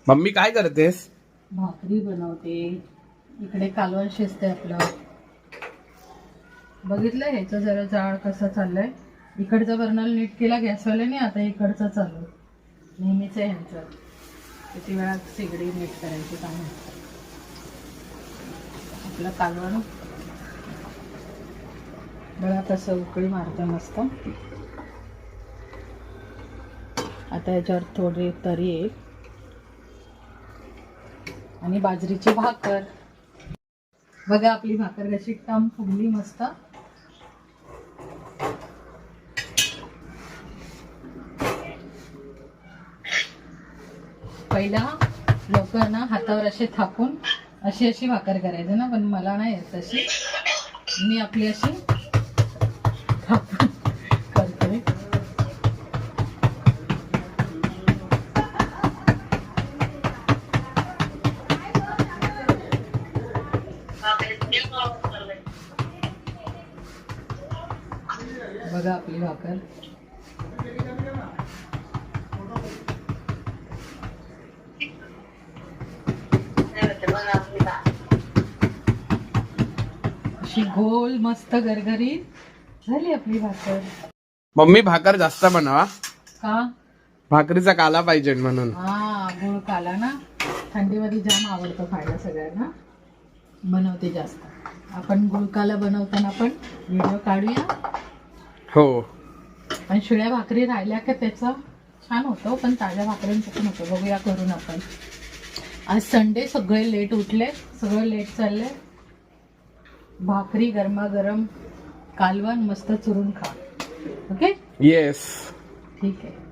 Mummy काय करतेस? भाकरी बनवते. इकडे कालवण शिजते आपलं. बघितलं ह्याचं जरा जाळ कसं चाललंय. इकडचा बर्नल नीट केला गॅसवाल्याने, आता इकडचं चालू. नेहमीच आहे ह्यांचं. किती वेळा शेगडी नीट करायची काम आहे. आपलं कालवण बघा कसं उकळी मारतं मस्त. आता याच्यावर थोडी तरी आहे आणि बाजरीची भाकर. बघा आपली भाकर कशी टम फुगली मस्त. पहिला लोक ना हातावर असे थापून अशी भाकर करायचे ना, पण मला नाही येत तशी. मी आपली अशी थापून करते. बघा आपली भाकर. अशी गोल मस्त गरगरीत झाली आपली भाकर. मम्मी भाकर जास्त बनवा, का? भाकरीचा काला पाहिजे म्हणून. हा, गुळ काला ना थंडीमध्ये जाम आवडतो खायला सगळ्यांना. बनवते जास्त. आपण गुळ काला बनवताना पण व्हिडिओ काढूया. हो, पण शिळ्या भाकरी राहिल्या का त्याचा छान होतो, पण ताज्या भाकरींचं पण होतं. बघूया करून आपण. आज संडे, सगळे लेट उठले, सगळं लेट चाललंय. भाकरी गरमागरम कालवण मस्त चुरून खा. Okay, yes. ठीक आहे.